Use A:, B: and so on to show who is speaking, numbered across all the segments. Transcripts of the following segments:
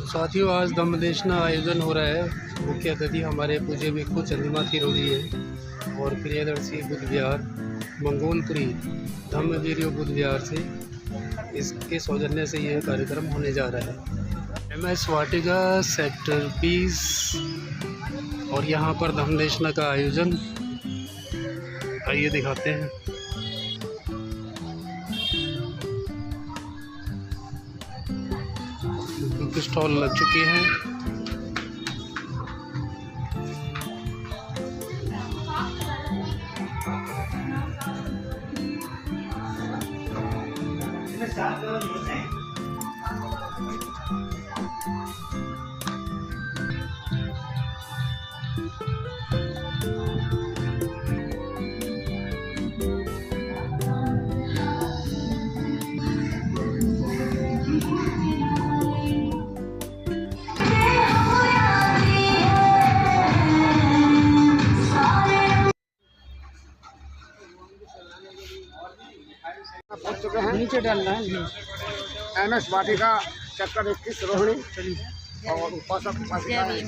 A: साथियों, आज धम्मदेशना आयोजन हो रहा है। मुख्य अतिथि हमारे पूज्य भिक्षु चंद्रिमा थिरों जी है और प्रियदर्शी बुद्ध विहार मंगोलपुरी धम्मवीरियो बुद्ध विहार से इसके सौजन्य से यह कार्यक्रम होने जा रहा है। MS वाटिका सेक्टर 20 और यहाँ पर धम्मदेशना का आयोजन, आइए दिखाते हैं। स्टॉल लग चुके हैं।
B: पहुंच चुके हैं, नीचे डालना है। MS वाटिका सेक्टर 21 रोहिणी और उपासक उपासिकाएं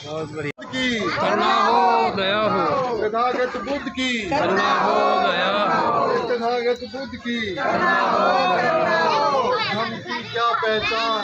A: बहुत बढ़िया। करुणा हो दया हो,
B: तथागत बुद्ध की
A: करुणा हो दया हो,
B: तथागत बुद्ध की
A: करुणा हो दया हो।
B: धर्म की क्या पहचान।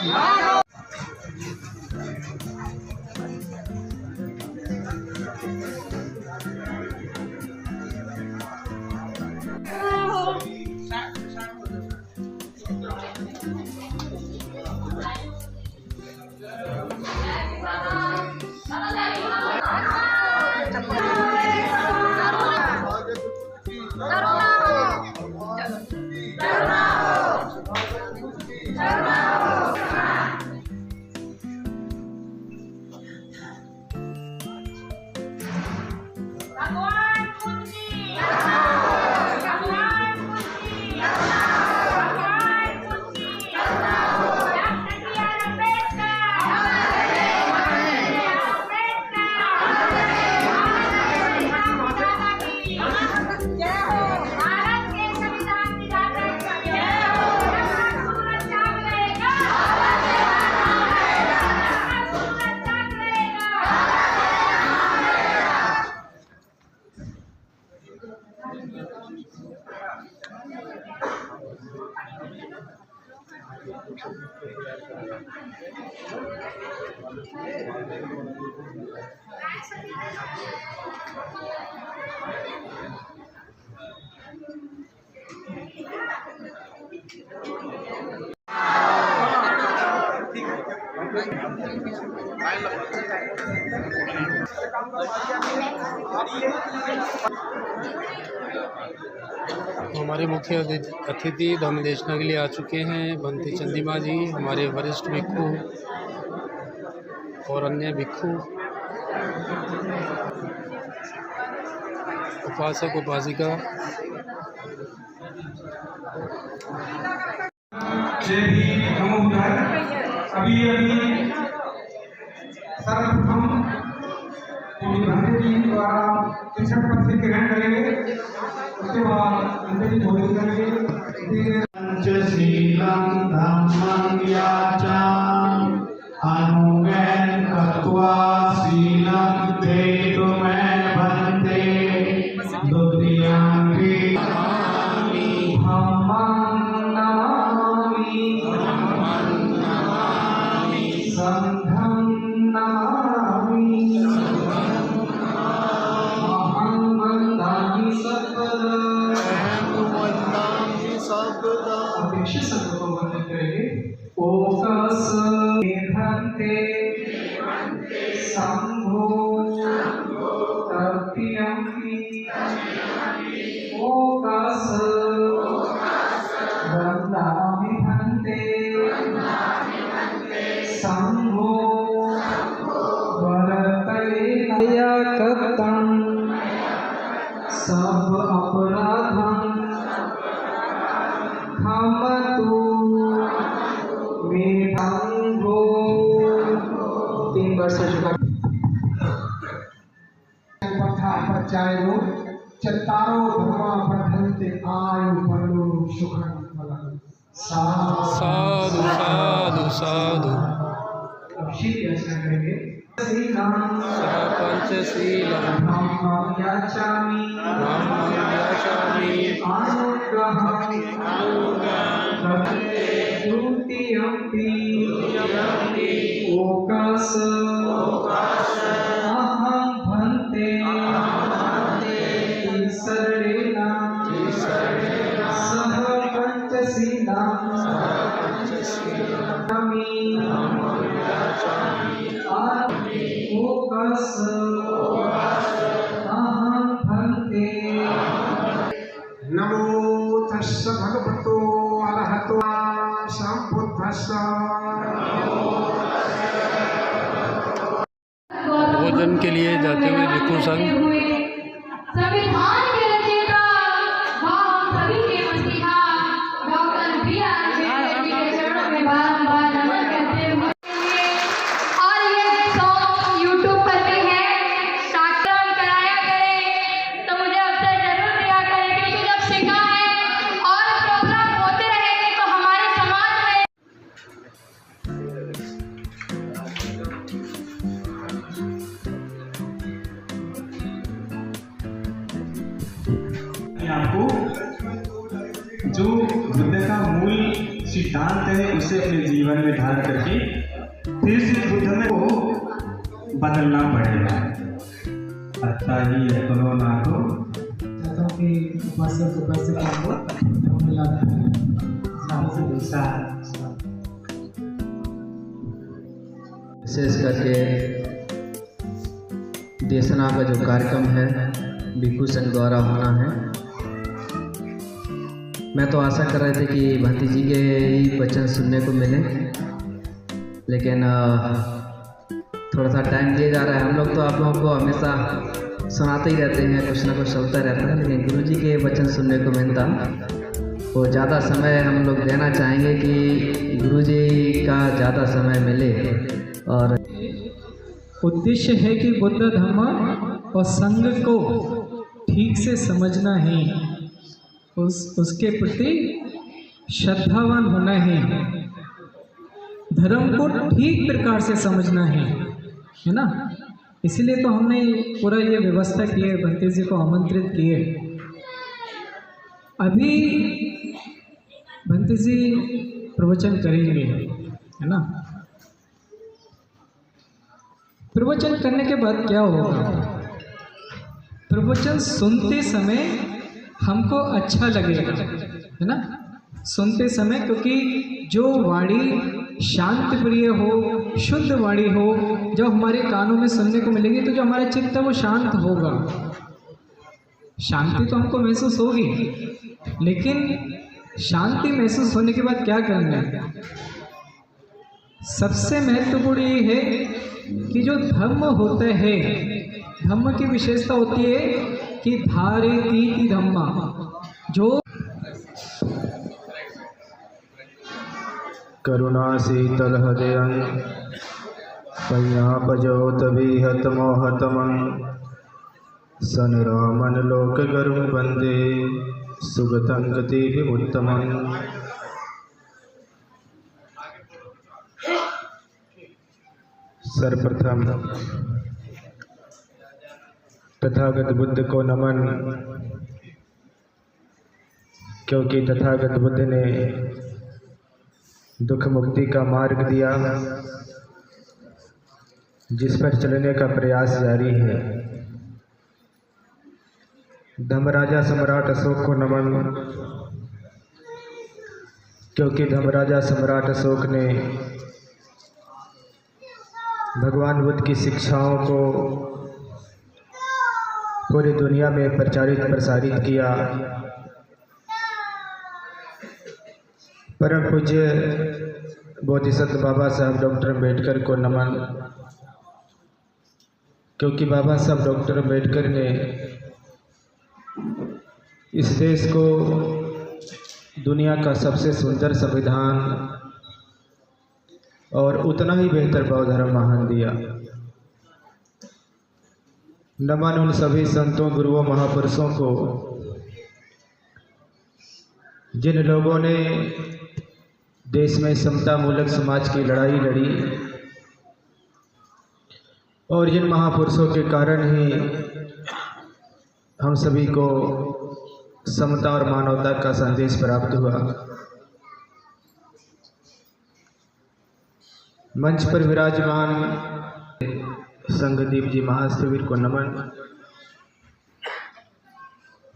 A: हमारे मुख्य अतिथि धम्मदेशना के लिए आ चुके हैं भंते चंद्रिमा जी, हमारे वरिष्ठ भिक्षु और अन्य भिक्षु, उपासक उपासिका।
C: अभी सर्वप्रथम भंते जी द्वारा 63 पद से ग्रहण करेंगे। उसके बाद भंते जी बोधन करेंगे।
D: पंचशीलम धम्मं याचाम अनुगैन कृत्वा शीलं तेतुमे भंते द्वितीयांगे संघं नमामि अहं वन्दामि सर्वदा। अपेक्षित संकल्प को वंदन करेंगे। वन्दामि भन्ते संघो वरतया कृतं सब अपराधं क्षमतु मे संघो। 3 बार से झुका
C: पचायो चत्तारो धर्मा वर्धन्ते आयु बलो सुखं फलं।
A: साधु साधु साधु। पंचशीलम
D: ब्रह्मं याचामि द्वितीयंपि ओकाश अहं भन्ते तीसरेण सह पंचशीलम् ओकाश अहं भन्ते।
C: नमो तस्स भगवतो अरहतो सम्बुद्धस्स।
A: भोजन के लिए जाते हुए भिक्षु संघ।
E: संविधान के रचयिता व हम सभी के मसीहा डॉक्टर बी.आर. अम्बेडकर जी के चरणों में बारंबार नमन करते हुए और ये सॉन्ग यूट्यूब पर भी है, साक्षात्कार कराया करें तो मुझे अवसर जरूर दिया करें, क्योंकि जब सिखा है और प्रोग्राम होते रहेंगे तो हमारे समाज में
C: आपको जो बुद्ध का मूल सिद्धांत है उसे अपने जीवन में धारण करके फिर से बुद्ध में को बदलना पड़ेगा। अतः ही करो ना तो
F: विशेष करके देशना का जो कार्यक्रम है भिक्षु संघ द्वारा होना है। मैं तो आशा कर रहे थे कि भंती जी के ही वचन सुनने को मिले, लेकिन थोड़ा सा टाइम दिया जा रहा है। हम लोग तो आप लोगों को हमेशा सुनाते ही रहते हैं, कुछ ना कुछ चलता रहता है, लेकिन गुरु जी के वचन सुनने को मिलता तो ज़्यादा समय हम लोग देना चाहेंगे कि गुरु जी का ज़्यादा समय मिले। और
D: उद्देश्य है कि बुद्ध धर्म और संघ को ठीक से समझना है, उसके प्रति श्रद्धावान होना है, धर्म को ठीक प्रकार से समझना है ना। इसलिए तो हमने पूरा ये व्यवस्था की है, भंते जी को आमंत्रित किए। अभी भंते जी प्रवचन करेंगे, है ना। प्रवचन करने के बाद क्या होगा, प्रवचन सुनते समय हमको अच्छा लगेगा, है ना, सुनते समय, क्योंकि जो वाणी शांत प्रिय हो, शुद्ध वाणी हो, जब हमारे कानों में सुनने को मिलेगी तो जो हमारा चित्त है वो शांत होगा। शांति तो हमको महसूस होगी, लेकिन शांति महसूस होने के बाद क्या करना है, सबसे महत्वपूर्ण ये है कि जो धम्म होता है, धम्म की विशेषता होती है कि धारेतीति धम्मा, जो
G: करुणा शीतल हृदयं पय्यापजोत विहत मोहतमं सनिरामन लोक गरुं वंदे सुगतं गतिभिमुत्तमम्। सर्वप्रथम तथागत बुद्ध को नमन, क्योंकि तथागत बुद्ध ने दुख मुक्ति का मार्ग दिया, जिस पर चलने का प्रयास जारी है। धर्मराजा सम्राट अशोक को नमन, क्योंकि धर्मराजा सम्राट अशोक ने भगवान बुद्ध की शिक्षाओं को पूरी दुनिया में प्रचारित प्रसारित किया। परम पूज्य बोधिसत्व बाबा साहब डॉक्टर अम्बेडकर को नमन, क्योंकि बाबा साहब डॉक्टर अम्बेडकर ने इस देश को दुनिया का सबसे सुंदर संविधान और उतना ही बेहतर बौद्ध धर्म महान दिया। नमन उन सभी संतों, गुरुओं, महापुरुषों को जिन लोगों ने देश में समता मूलक समाज की लड़ाई लड़ी और जिन महापुरुषों के कारण ही हम सभी को समता और मानवता का संदेश प्राप्त हुआ। मंच पर विराजमान संगदीप जी महास्थवीर को नमन,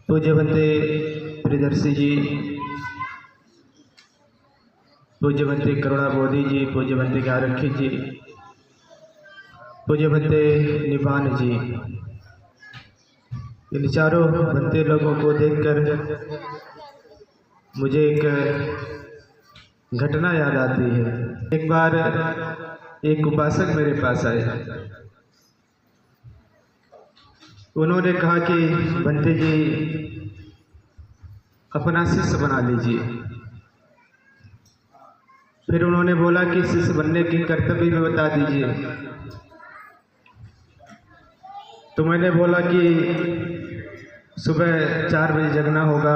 G: पूज्यवंते प्रियदर्शी जी, पूज्यवंते करुणा बोधी जी, पूज्यवंते ज्ञानरक्षित जी, पूज्यवंते निपान जी, इन चारों बनते लोगों को देखकर मुझे एक घटना याद आती है। एक बार एक उपासक मेरे पास आए। उन्होंने कहा कि बंते जी अपना शिष्य बना लीजिए। फिर उन्होंने बोला कि शिष्य बनने की कर्तव्य भी बता दीजिए। तो मैंने बोला कि सुबह 4 बजे जगना होगा,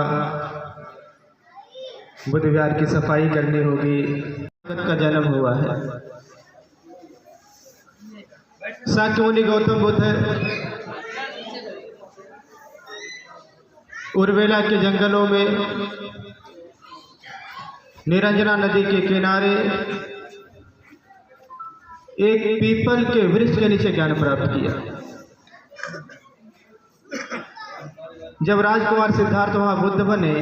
G: बुद्ध विहार की सफाई करनी होगी। का जन्म हुआ है। शाक्य मुनि गौतम बुद्ध उर्वेला के जंगलों में निरंजना नदी के किनारे एक पीपल के वृक्ष के नीचे ज्ञान प्राप्त किया। जब राजकुमार सिद्धार्थ वहां बुद्ध बने,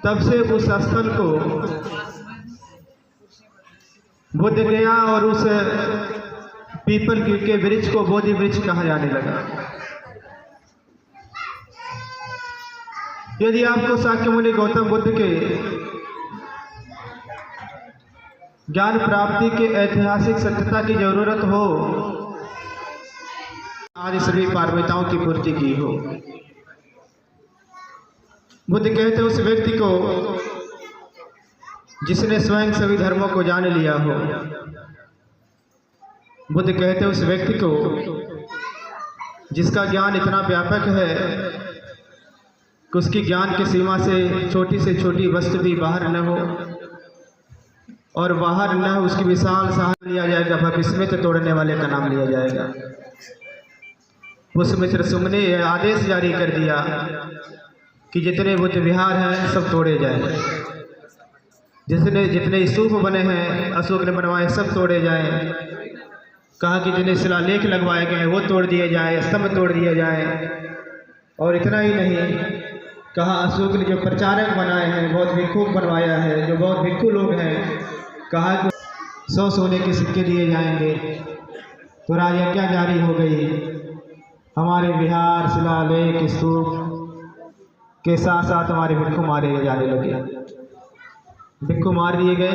G: तब से उस स्थल को बुद्ध गया और उस पीपल के वृक्ष को बोधि वृक्ष कहा जाने लगा। यदि आपको शाक्य मुनि गौतम बुद्ध के ज्ञान प्राप्ति के ऐतिहासिक सत्यता की जरूरत हो, आज सभी पारमिताओं की पूर्ति की हो। बुद्ध कहते उस व्यक्ति को जिसने स्वयं सभी धर्मों को जान लिया हो। बुद्ध कहते उस व्यक्ति को जिसका ज्ञान इतना व्यापक है कि उसकी ज्ञान की सीमा से छोटी वस्तु भी बाहर न हो, और बाहर न हो उसकी विशाल सहारा लिया जाएगा, भविष्य में तो तोड़ने वाले का नाम लिया जाएगा। पुष्यमित्र सुम ने यह आदेश जारी कर दिया कि जितने बुद्ध विहार हैं सब तोड़े जाएं। जितने स्तूप बने हैं अशोक ने बनवाए सब तोड़े जाएं। कहा कि जितने शिलालेख लगवाए गए हैं वो तोड़ दिए जाएं, स्तंभ तोड़ दिए जाएं। और इतना ही नहीं, कहा अशोक ने जो प्रचारक बनाए हैं, बौद्ध भिक्षु बनवाया है, जो बौद्ध भिक्षु लोग हैं, कहा कि 100 सोने के सिक्के दिए जाएंगे। तो राजज्ञा जारी हो गई। हमारे विहार, शिलालेख, स्तूप के साथ साथ हमारे भिक्षु मारे जाने लगे। भिक्षु मार दिए गए,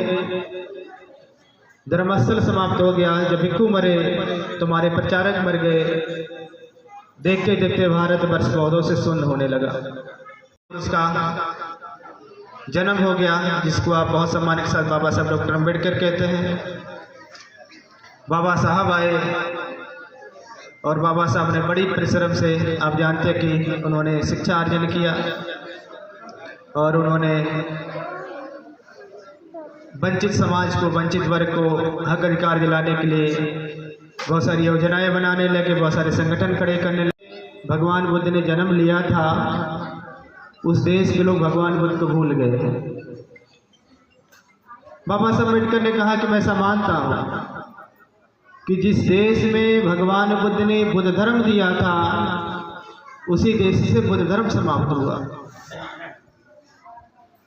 G: धर्मस्थल समाप्त हो गया। जब भिक्षु मरे तो हमारे प्रचारक मर गए। देखते देखते भारतवर्ष बौद्धों से शून्य होने लगा। उसका जन्म हो गया, जिसको आप बहुत सम्मान के साथ बाबा साहब डॉक्टर अम्बेडकर कहते हैं। बाबा साहब आए और बाबा साहब ने बड़ी परिश्रम से, आप जानते हैं कि उन्होंने शिक्षा अर्जन किया और उन्होंने वंचित समाज को, वंचित वर्ग को हक अधिकार दिलाने के लिए बहुत सारी योजनाएं बनाने लगे, बहुत सारे संगठन खड़े करने लगे। भगवान बुद्ध ने जन्म लिया था, उस देश के लोग भगवान बुद्ध को भूल गए थे। बाबा साहब अम्बेडकर ने कहा कि मैं ऐसा मानता हूँ कि जिस देश में भगवान बुद्ध ने बुद्ध धर्म दिया था, उसी देश से बुद्ध धर्म समाप्त हुआ।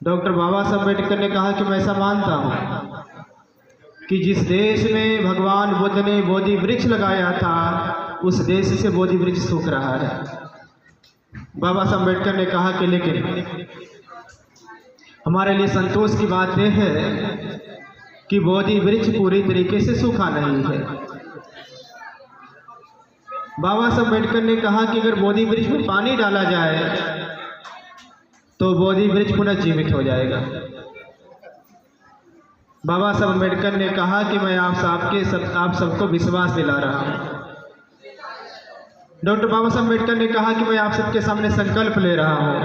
G: डॉक्टर बाबा साहब अम्बेडकर ने कहा कि मैं ऐसा मानता हूँ कि जिस देश में भगवान बुद्ध ने बोधि वृक्ष लगाया था, उस देश से बोधि वृक्ष सूख रहा है। बाबा साहब अम्बेडकर ने कहा कि लेकिन हमारे लिए संतोष की बात यह है कि बोधि वृक्ष पूरी तरीके से सूखा नहीं है। बाबा साहब अम्बेडकर ने कहा कि अगर बोधि वृक्ष में पानी डाला जाए तो बोधि वृक्ष पुनः जीवित हो जाएगा। बाबा साहब अम्बेडकर ने कहा कि मैं आप सबको विश्वास दिला रहा हूँ। डॉक्टर बाबा साहब अम्बेडकर ने कहा कि मैं आप सबके सामने संकल्प ले रहा हूँ।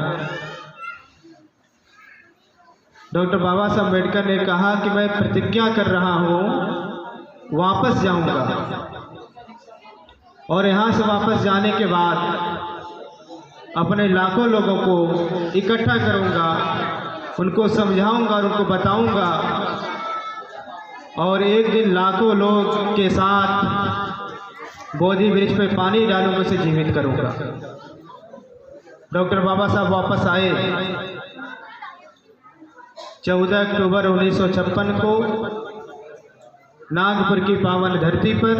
G: डॉक्टर बाबा साहब अम्बेडकर ने कहा कि मैं प्रतिज्ञा कर रहा हूँ, वापस जाऊंगा और यहाँ से वापस जाने के बाद अपने लाखों लोगों को इकट्ठा करूंगा, उनको समझाऊंगा और उनको बताऊंगा और एक दिन लाखों लोग के साथ बोधि वृक्ष पे पानी डालूंगा, उसे जीवित करूंगा। डॉक्टर बाबा साहब वापस आए 14 अक्टूबर 1956 को नागपुर की पावन धरती पर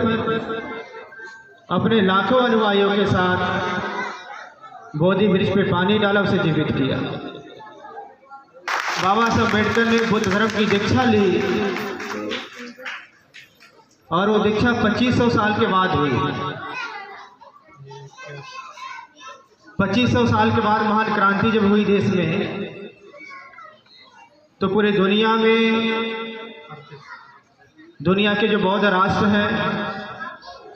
G: अपने लाखों अनुयायियों के साथ बोधि वृक्ष पे पानी डाला, उसे जीवित किया। बाबा साहब अम्बेडकर ने बुद्ध धर्म की दीक्षा ली और वो दीक्षा 2500 साल के बाद हुई। 2500 साल के बाद महान क्रांति जब हुई देश में, तो पूरी दुनिया में दुनिया के जो बौद्ध राष्ट्र हैं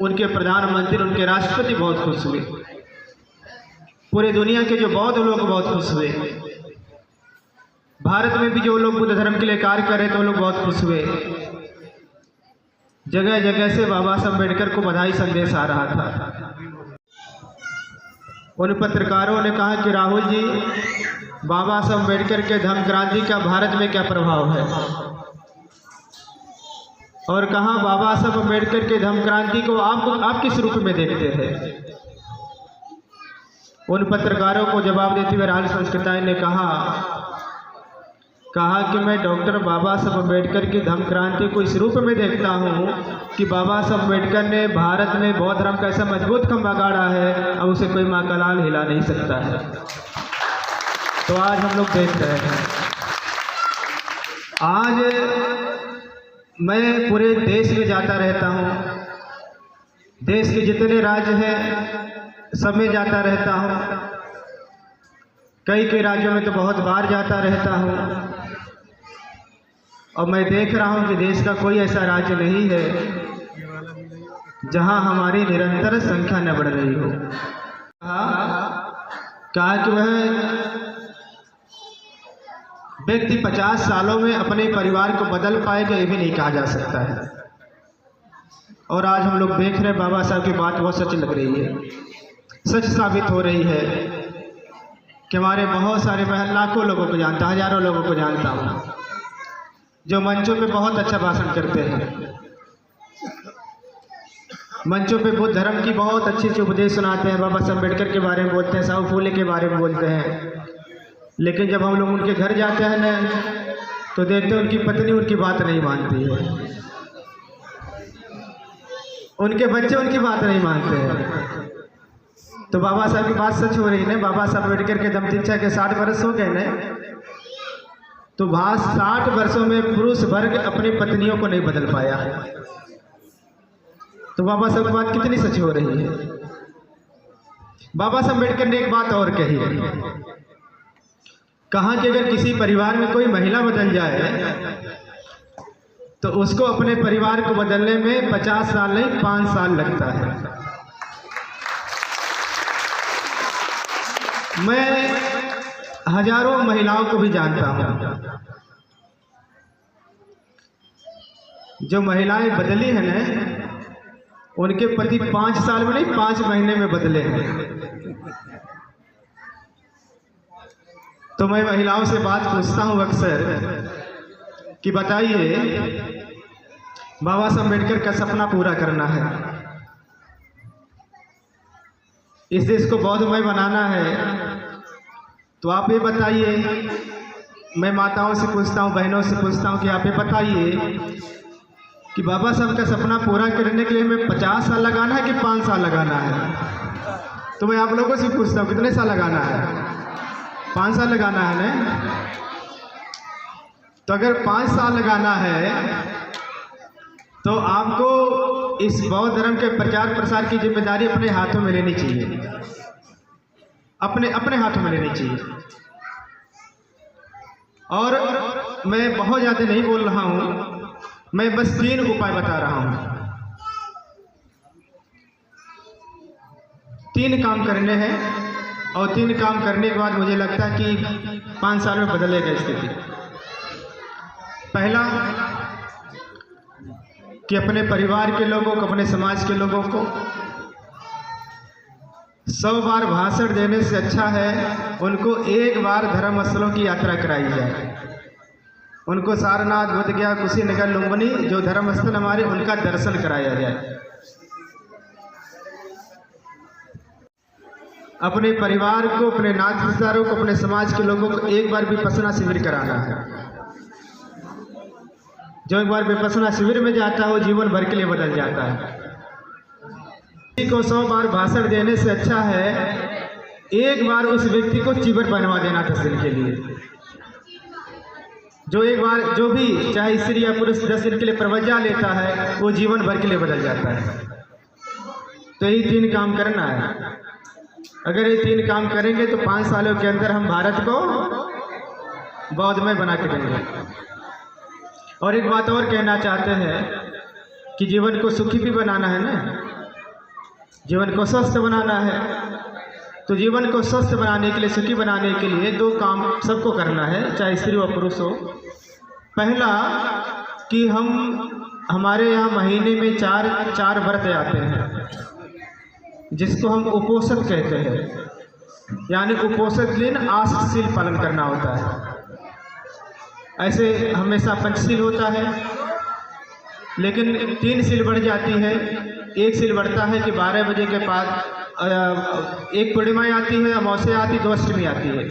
G: उनके प्रधानमंत्री, उनके राष्ट्रपति बहुत खुश हुए। पूरे दुनिया के जो बौद्ध लोग बहुत खुश हुए। भारत में भी जो लोग बुद्ध धर्म के लिए कार्य कर रहे थे वो लोग बहुत खुश हुए। जगह जगह से बाबा साहब अम्बेडकर को बधाई संदेश आ रहा था। उन पत्रकारों ने कहा कि राहुल जी, बाबा साहब अम्बेडकर के धम्म क्रांति का भारत में क्या प्रभाव है, और कहा बाबा साहब अम्बेडकर के धम्म क्रांति को आप किस रूप में देखते हैं। उन पत्रकारों को जवाब देते हुए राहुल संस्कृताय ने कहा कि मैं डॉक्टर बाबा साहब अम्बेडकर की धम्म क्रांति को इस रूप में देखता हूँ कि बाबा साहब अम्बेडकर ने भारत में बौद्ध धर्म का ऐसा मजबूत खंभा गाड़ा है, अब उसे कोई माँ का लाल हिला नहीं सकता है। तो आज हम लोग देख रहे हैं, आज मैं पूरे देश में जाता रहता हूँ, देश के जितने राज्य हैं सब में जाता रहता हूँ, कई राज्यों में तो बहुत बार जाता रहता हूँ, और मैं देख रहा हूँ कि देश का कोई ऐसा राज्य नहीं है जहाँ हमारी निरंतर संख्या न बढ़ रही हो। कहा कि वह व्यक्ति 50 सालों में अपने परिवार को बदल पाएगा, ये भी नहीं कहा जा सकता है। और आज हम लोग देख रहे हैं बाबा साहब की बात बहुत सच लग रही है, सच साबित हो रही है कि हमारे बहुत सारे, मैं लाखों लोगों को जानता, हजारों लोगों को जानता हूँ जो मंचों पे बहुत अच्छा भाषण करते हैं, मंचों पे बुद्ध धर्म की बहुत अच्छे से उपदेश सुनाते हैं, बाबा साहब अम्बेडकर के बारे में बोलते हैं, साहू फूले के बारे में बोलते हैं। लेकिन जब हम लोग उनके घर जाते हैं ना, तो देखते हैं उनकी पत्नी उनकी बात नहीं मानती है, उनके बच्चे उनकी बात नहीं मानते हैं। तो बाबा साहब की बात सच हो रही है। बाबा साहब अम्बेडकर के दम दीक्षा के 60 वर्ष हो गए न, तो 60 वर्षों में पुरुष वर्ग अपनी पत्नियों को नहीं बदल पाया। तो बाबा साहब की बात कितनी सच हो रही है। बाबा साहब अम्बेडकर ने एक बात और कही है, कहा कि अगर किसी परिवार में कोई महिला बदल जाए तो उसको अपने परिवार को बदलने में 50 साल नहीं 5 साल लगता है। मैं हजारों महिलाओं को भी जानता हूं जो महिलाएं बदली हैं ना, उनके पति 5 साल में नहीं 5 महीने में बदले हैं। तो मैं महिलाओं से बात पूछता हूं अक्सर कि बताइए, बाबा साहब अम्बेडकर का सपना पूरा करना है, इस देश को बौद्धमय बनाना है, तो आप ये बताइए, मैं माताओं से पूछता हूँ, बहनों से पूछता हूँ कि आप ये बताइए कि बाबा साहब का सपना पूरा करने के लिए हमें 50 साल लगाना है कि 5 साल लगाना है। तो मैं आप लोगों से पूछता हूँ कितने साल लगाना है, 5 साल लगाना है ना। तो अगर 5 साल लगाना है तो आपको इस बौद्ध धर्म के प्रचार प्रसार की जिम्मेदारी अपने हाथों में लेनी चाहिए, अपने हाथों में लेनी चाहिए। और मैं बहुत ज़्यादा नहीं बोल रहा हूँ, मैं बस 3 उपाय बता रहा हूँ। 3 काम करने हैं और 3 काम करने के बाद मुझे लगता है कि 5 साल में बदलेगा स्थिति। पहला कि अपने परिवार के लोगों को, अपने समाज के लोगों को 100 बार भाषण देने से अच्छा है उनको 1 बार धर्म स्थलों की यात्रा कराई जाए। उनको सारनाथ, बोधगया, कुशीनगर, लुम्बिनी जो धर्म स्थल हमारे, उनका दर्शन कराया जाए। अपने परिवार को, अपने नात रिश्तेदारों को, अपने समाज के लोगों को 1 बार विपश्यना शिविर कराना है। जो 1 बार विपश्यना शिविर में जाता है वो जीवन भर के लिए बदल जाता है। किसी को 100 बार भाषण देने से अच्छा है 1 बार उस व्यक्ति को चिवर बनवा देना 10 दिन के लिए। जो 1 बार, जो भी चाहे स्त्री या पुरुष 10 दिन के लिए प्रवज्ञा लेता है वो जीवन भर के लिए बदल जाता है। तो यही 3 काम करना है। अगर ये 3 काम करेंगे तो 5 सालों के अंदर हम भारत को बौद्धमय बना के देंगे। और एक बात और कहना चाहते हैं कि जीवन को सुखी भी बनाना है ना, जीवन को स्वस्थ बनाना है। तो जीवन को स्वस्थ बनाने के लिए, सुखी बनाने के लिए 2 काम सबको करना है, चाहे स्त्री हो पुरुष हो। पहला कि हमारे यहाँ महीने में 4 व्रत आते हैं जिसको हम उपोषण कहते हैं, यानी उपोषण दिन आश्रशील पालन करना होता है। ऐसे हमेशा पंचशील होता है, लेकिन 3 शील बढ़ जाती है। 1 शील बढ़ता है कि 12 बजे के बाद एक पूर्णिमा आती है, अमावस्या आती है, 2 अष्टमी आती है।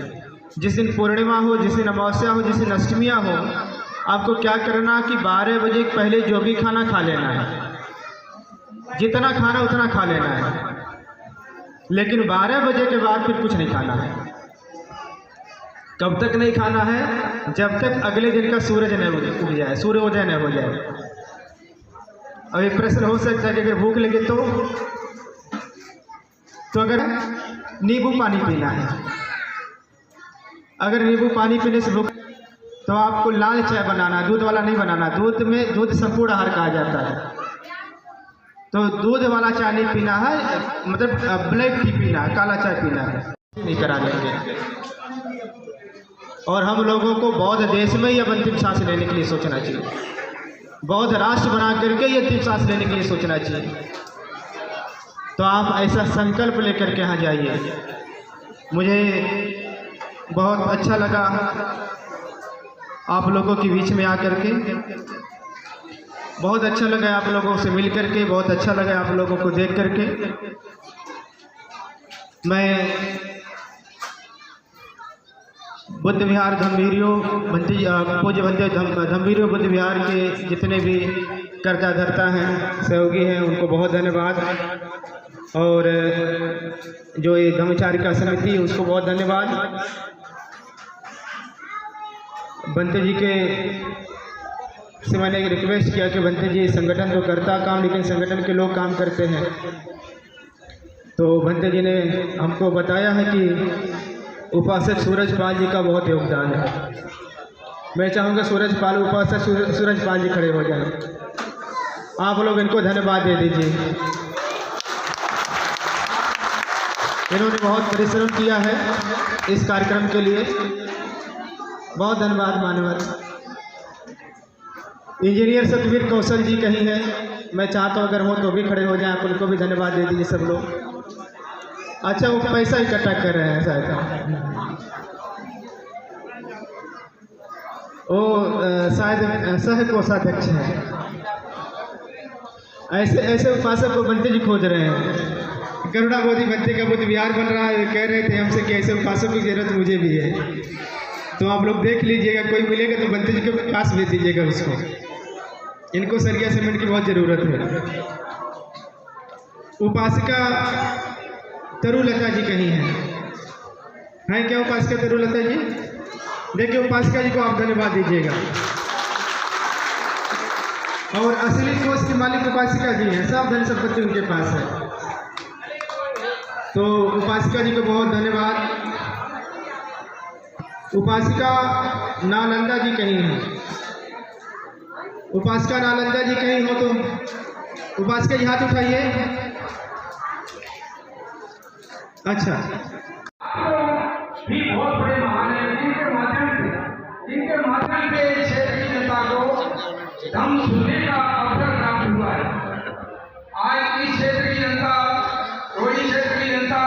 G: जिस दिन पूर्णिमा हो, जिस दिन अमावस्या हो, जिस दिन अष्टमियाँ हो, आपको क्या करना कि 12 बजे के पहले जो भी खाना खा लेना है, जितना खाना उतना खा लेना है, लेकिन 12 बजे के बाद फिर कुछ नहीं खाना है। कब तक नहीं खाना है? जब तक अगले दिन का सूरज न उग जाए, सूर्योदय न हो जाए। अब एक प्रश्न हो सकता है कि अगर भूख लगे तो अगर नींबू पानी पीना है, अगर नींबू पानी पीने से भूख तो आपको लाल चाय बनाना, दूध वाला नहीं बनाना। दूध संपूर्ण आहार कहा जाता है, तो दूध वाला चाय नहीं पीना है, मतलब ब्लैक टी पीना है, काला चाय पीना है, नहीं करा लेंगे। और हम लोगों को बौद्ध देश में यह अंतिम सांस लेने के लिए सोचना चाहिए, बौद्ध राष्ट्र बना करके ये अंतिम सांस लेने के लिए सोचना चाहिए। तो आप ऐसा संकल्प लेकर के यहाँ जाइए। मुझे बहुत अच्छा लगा आप लोगों के बीच में आकर के, बहुत अच्छा लगा आप लोगों से मिल करके, बहुत अच्छा लगा आप लोगों को देख करके। मैं बुद्ध विहार धम्बीरियो पूज्य भंते धम्बीरियो बुद्ध विहार के जितने भी कर्ता धर्ता हैं, सहयोगी हैं, उनको बहुत धन्यवाद। और जो ये धम्मचारिका समिति उसको बहुत धन्यवाद। बंते जी के से मैंने एक रिक्वेस्ट किया कि बंते जी संगठन तो करता काम, लेकिन संगठन के लोग काम करते हैं। तो बंते जी ने हमको बताया है कि उपासक सूरजपाल जी का बहुत योगदान है। मैं चाहूँगा सूरजपाल, उपासक सूरजपाल जी खड़े हो जाएं। आप लोग इनको धन्यवाद दे दीजिए। इन्होंने बहुत परिश्रम किया है इस कार्यक्रम के लिए, बहुत धन्यवाद मान्यवर। इंजीनियर सतवीर कौशल जी कहीं हैं, मैं चाहता हूँ अगर हो तो भी खड़े हो जाएं, आप उनको भी धन्यवाद दे दीजिए सब लोग। अच्छा, वो पैसा इकट्ठा कर रहे हैं शायद, वो शायद सह कोषाध्यक्ष हैं। ऐसे उपासक को बनते जी खोज रहे हैं। करुणा बोधि बनते का बुद्ध विहार बन रहा है, कह रहे थे हमसे कि ऐसे उपासक की जरूरत मुझे भी है। तो आप लोग देख लीजिएगा, कोई मिलेगा तो बनते जी के पास भेज दीजिएगा उसको। इनको सरिया सीमेंट की बहुत ज़रूरत है। उपासिका तरुलता जी कहीं हैं क्या? उपासिका तरुलता जी देखिए उपासिका जी को आप धन्यवाद दीजिएगा। और असली कोष की मालिक उपासिका जी हैं, सब धन संपत्ति उनके पास है। तो उपासिका जी को बहुत धन्यवाद। उपासिका नालंदा जी कहीं हैं, उपासिका नालंदा जी कहीं हो तो उपासिका जी हाथ उठाइए। अच्छा,
H: भी बहुत बड़े महान हैं, जिनके माध्यम से क्षेत्र की जनता को धम्म सुनने का अवसर प्राप्त हुआ है। आज इस क्षेत्र की जनता, रोहिणी क्षेत्र की जनता,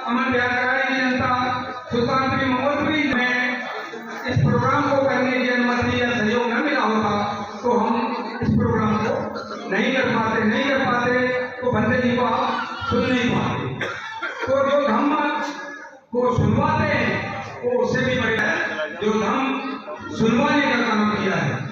H: अमन बिहार की जनता, सुल्तानपुरी मंगोलपुरी में इस प्रोग्राम को करने की अनुमति या सहयोग न मिला होता तो हम इस प्रोग्राम को नहीं कर पाते तो बंदे जी को आप सुन नहीं पाते। तो जो धम्म को सुनवाते हैं वो उससे भी बड़े हैं जो धम्म सुनवाने का काम किया है।